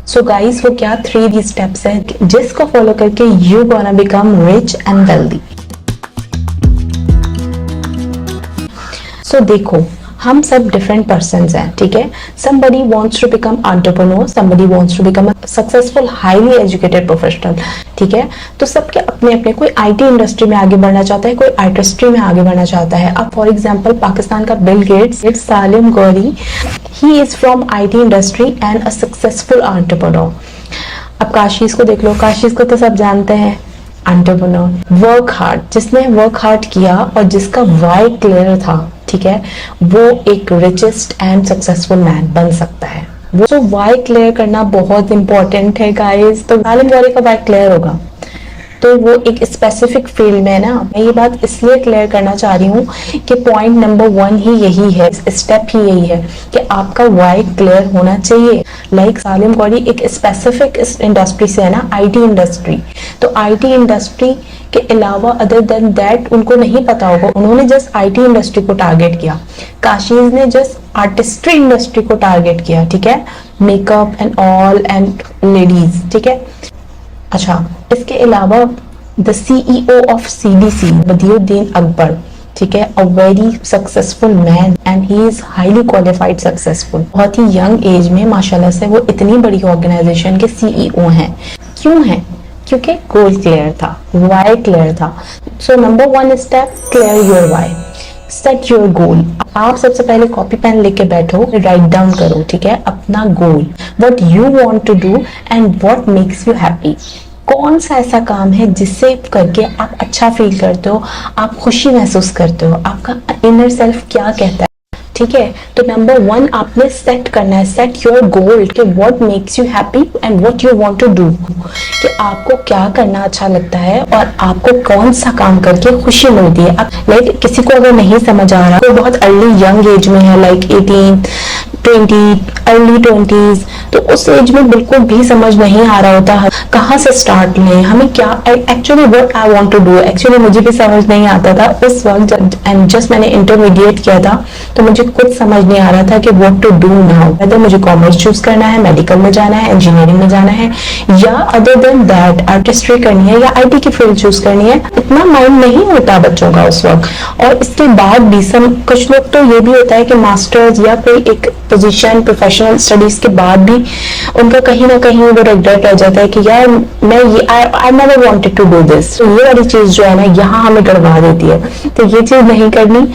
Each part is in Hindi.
सो गाइस वो क्या 3 स्टेप्स हैं जिसको फॉलो करके you gonna become rich and wealthy. So देखो हम सब डिफरेंट पर्सन्स हैं, ठीक है। somebody wants to become entrepreneur, somebody wants to become a successful highly educated professional, ठीक है। तो सबके अपने अपने, कोई आईटी इंडस्ट्री में आगे बढ़ना चाहता है, कोई आर्टिस्ट्री में आगे बढ़ना चाहता है। अब फॉर एग्जांपल पाकिस्तान का Bill Gates, Salim Gauri, he is from IT industry and a successful entrepreneur. अब काशीज को देख लो, काशीज को तो सब जानते हैं, एंटरप्रेन्योर, वर्क हार्ड, जिसने वर्क हार्ड किया और जिसका वाई क्लियर था, ठीक है, वो एक रिचेस्ट एंड सक्सेसफुल मैन बन सकता है। वो तो वाई क्लियर करना बहुत इंपॉर्टेंट है गाइस। तो सालिम गौरी का वाई क्लियर होगा तो वो एक स्पेसिफिक फील्ड में है ना। मैं ये बात इसलिए क्लियर करना चाह रही हूँ कि पॉइंट नंबर 1 ही यही है, स्टेप ही यही है कि आपका वाई क्लियर होना चाहिए। लाइक सालिम गौरी एक स्पेसिफिक इंडस्ट्री से है ना, आईटी इंडस्ट्री। तो आईटी इंडस्ट्री के अलावा अदर देन दैट उनको नहीं पता होगा, उन्होंने जस्ट आईटी इंडस्ट्री को टारगेट किया। काशीज ने जस्ट आर्टिस्ट्री इंडस्ट्री को टारगेट किया, ठीक है, makeup and all and ladies, ठीक है। अच्छा, इसके अलावा the CEO of CDC Badiuddin Akbar, ठीक है, a very successful man and he is highly qualified successful. बहुत ही यंग एज में माशाल्लाह से वो इतनी बड़ी ऑर्गेनाइजेशन के सीईओ हैं। क्यों हैं? क्योंकि गोल क्लियर था, वाई क्लियर था। So number 1 step, clear your why, set your goal. आप सबसे पहले कॉपी पेन लेके बैठो, राइट डाउन करो, ठीक है, अपना goal, what you want to do and what makes you happy. कौन सा ऐसा काम है जिससे करके आप अच्छा फील करते हो, आप खुशी महसूस करते हो, आपका इनर सेल्फ क्या कहता है, ठीक है। तो नंबर 1 आपने सेट करना है, सेट योर गोल कि what makes you happy and what you want to do, कि आपको क्या करना अच्छा लगता है और आपको कौन सा काम करके खुशी मिलती है। अब लाइक किसी को अगर नहीं समझ आ रहा, कोई बहुत अर्ली यंग एज में है, लाइक 18, 20, अर्ली 20s, तो उस एज में बिल्कुल भी समझ नहीं आ रहा होता कहाँ से स्टार्ट लें, हमें क्या actually what I want to do. Actually मुझे भी समझ नहीं आता था उस वक्त, एंड जस्ट मैंने इंटरमीडिएट किया था तो मुझे कुछ समझ नहीं आ रहा था कि what to do now, whether मुझे कॉमर्स चूज करना है, मेडिकल में जाना है, इंजीनियरिंग में जाना है, या अदर देन दैट आर्टिस्ट्री करनी है या आईटी की फील्ड चूज करनी है। इतना माइंड नहीं होता बच्चों का उस वक्त। और इसके बाद भी कुछ लोग तो ये भी होता है कि मास्टर्स या कोई एक पोजीशन प्रोफेशनल स्टडीज के बाद भी उनका कहीं ना कहीं वो रिग्रेट रह जाता है कि यार मैं ये I never wanted to do this. तो ये वाली चीज जो है ना यहाँ हमें गड़बड़ा देती है। तो ये चीज नहीं करनी,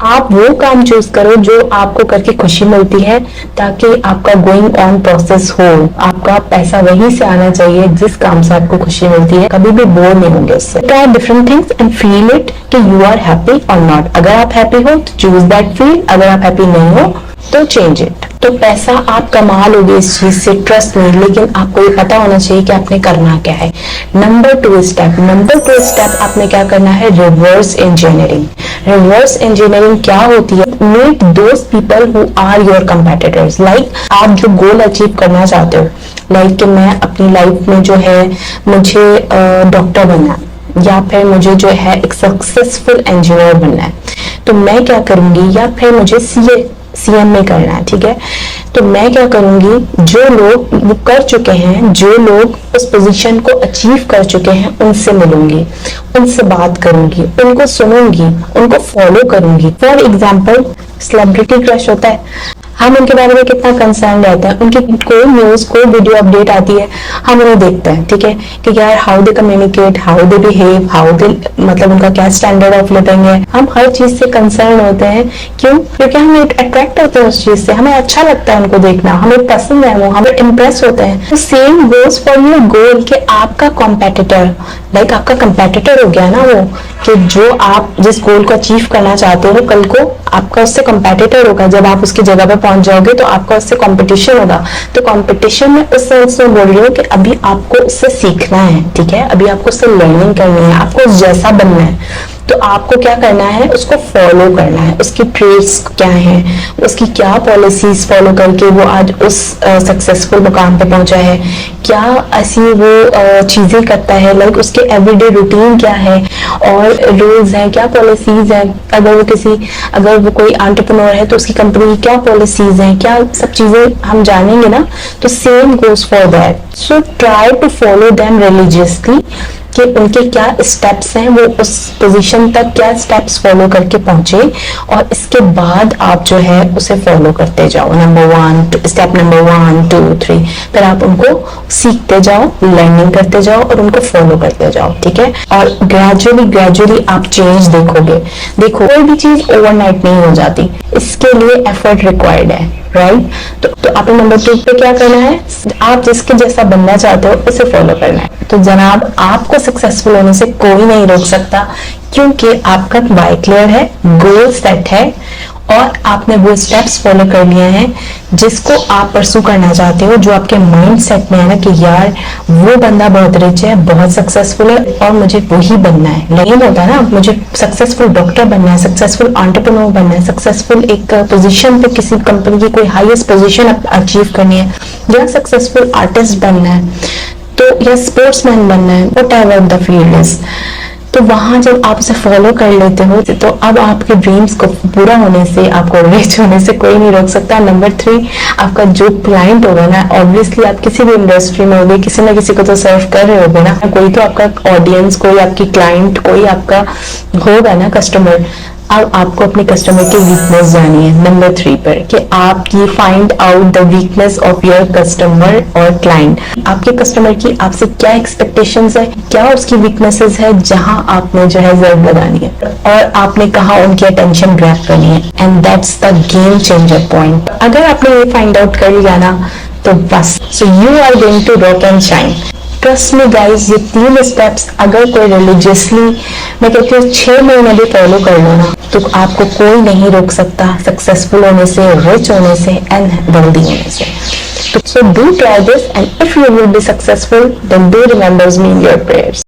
आप वो काम चूज करो जो आपको करके खुशी मिलती है, ताकि आपका गोइंग ऑन प्रोसेस हो। आपका पैसा वहीं से आना चाहिए जिस काम से आपको खुशी मिलती है, कभी भी बोर नहीं होंगे उससे। Try different things and feel it कि यू आर हैप्पी और नॉट। अगर आप हैप्पी हो तो चूज दैट फील्ड, अगर आप हैप्पी नहीं हो तो चेंज इट। तो पैसा आप कमा लोगे इस चीज से, ट्रस्ट नहीं, लेकिन आपको ये पता होना चाहिए कि आपने करना क्या है। नंबर 2 स्टेप आपने क्या करना है, रिवर्स इंजीनियरिंग। रिवर्स इंजीनियरिंग क्या होती है, meet those people who are your competitors. Like आप जो गोल अचीव करना चाहते हो, लाइक कि मैं अपनी लाइफ में जो है मुझे डॉक्टर बनना है, या फिर मुझे जो है एक सक्सेसफुल इंजीनियर बनना है, तो मैं क्या करूंगी, या फिर मुझे सीएम में करना है, ठीक है। तो मैं क्या करूंगी, जो लोग वो कर चुके हैं, जो लोग उस पोजीशन को अचीव कर चुके हैं, उनसे मिलूंगी, उनसे बात करूंगी, उनको सुनूंगी, उनको फॉलो करूंगी। फॉर एग्जाम्पल सेलिब्रिटी क्रश होता है, हम उनके बारे में कितना कंसर्न रहते हैं, उनकी कोई न्यूज कोई वीडियो अपडेट आती है हम उन्हें देखते हैं, ठीक है, कि यार how they communicate, how they behave, how they मतलब उनका क्या स्टैंडर्ड ऑफ लिविंग है। हम हर चीज से कंसर्न होते हैं। क्यों? क्योंकि हम अट्रैक्ट होते हैं उस चीज से, हमें अच्छा लगता है उनको देखना, हमें पसंद है वो, हमें इम्प्रेस होते हैं। तो same goes for your goal कि आपका कॉम्पेटिटर, लाइक आपका कंपेटिटर हो गया ना वो, कि जो आप जिस गोल को अचीव करना चाहते हो कल को आपका उससे कंपेटिटर होगा। जब आप उसकी जगह पे पहुंच जाओगे तो आपका उससे कंपटीशन होगा। तो कंपटीशन में उस सेंस में बोल रही हूँ कि अभी आपको उससे सीखना है, ठीक है, अभी आपको उससे लर्निंग करनी है, आपको उस जैसा बनना है। तो आपको क्या करना है, उसको फॉलो करना है, उसकी ट्रेड्स क्या है, उसकी क्या पॉलिसीज फॉलो करके वो आज उस सक्सेसफुल मुकाम पे पहुंचा है, क्या ऐसी वो चीजें करता है, लाइक उसके एवरीडे रूटीन क्या है और रूल्स हैं, क्या पॉलिसीज हैं, अगर वो कोई एंटरप्रेन्योर है तो उसकी कंपनी की क्या पॉलिसीज हैं, क्या सब चीजें हम जानेंगे ना, तो same goes for that. So try to follow them religiously कि उनके क्या स्टेप्स हैं, वो उस पोजीशन तक क्या स्टेप्स फॉलो करके पहुंचे, और इसके बाद आप जो है उसे फॉलो करते जाओ। स्टेप नंबर 1 2 3, फिर आप उनको सीखते जाओ, लर्निंग करते जाओ और उनको फॉलो करते जाओ, ठीक है। और ग्रेजुअली आप चेंज देखोगे। देखो, कोई भी चीज ओवरनाइट नहीं हो जाती, इसके लिए एफर्ट रिक्वायर्ड है, राइट। तो आपको नंबर 2 पे क्या करना है, आप जिसके जैसा बनना चाहते हो उसे फॉलो करना है। तो जनाब, आपको सक्सेसफुल होने से कोई नहीं रोक सकता, क्योंकि आपका वाई क्लियर है, गोल सेट है और आपने वो स्टेप्स फॉलो कर लिए हैं जिसको आप परसू करना चाहते हो, जो आपके माइंड सेट में है ना कि यार वो बंदा बहुत रिच है, बहुत सक्सेसफुल है और मुझे वही बनना है। लेकिन होता है ना, मुझे सक्सेसफुल डॉक्टर बनना है, सक्सेसफुल एंटरप्रेन्योर बनना है, सक्सेसफुल एक पोजीशन पे किसी कंपनी की कोई हाईएस्ट पोजीशन अचीव करनी है, या सक्सेसफुल आर्टिस्ट बनना है, तो या स्पोर्ट्समैन बनना है, व्हाटएवर द फील्ड इज। तो वहां जब आप उसे फॉलो कर लेते हो तो अब आपके ड्रीम्स को पूरा होने से, आपको रिच होने से कोई नहीं रोक सकता। नंबर 3, आपका जो क्लाइंट होगा ना, ऑब्वियसली आप किसी भी इंडस्ट्री में होगे, किसी ना किसी को तो सर्व कर रहे होगे ना, कोई तो आपका ऑडियंस, कोई आपकी क्लाइंट, कोई आपका होगा ना कस्टमर। अब आपको अपने कस्टमर की वीकनेस जानी है नंबर 3 पर, कि आप ये find out the weakness of your customer और क्लाइंट। आपके कस्टमर की आपसे क्या एक्सपेक्टेशंस है, क्या उसकी वीकनेसेस है, जहां आपने जो है जरूर लगानी है और आपने कहा उनकी अटेंशन ग्रैब करनी है, and that's the game changer point. अगर आपने ये फाइंड आउट कर लिया ना, तो बस, so you are going to rock and shine. Trust me guys, ये 3 स्टेप्स अगर कोई रिलीजियसली, मैं कहती हूँ 6 महीने भी फॉलो कर लो ना, तो आपको कोई नहीं रोक सकता सक्सेसफुल होने से, रिच होने से एंड वेल्दी होने से। So do try this, and if you will be successful, then do remember me in your prayers.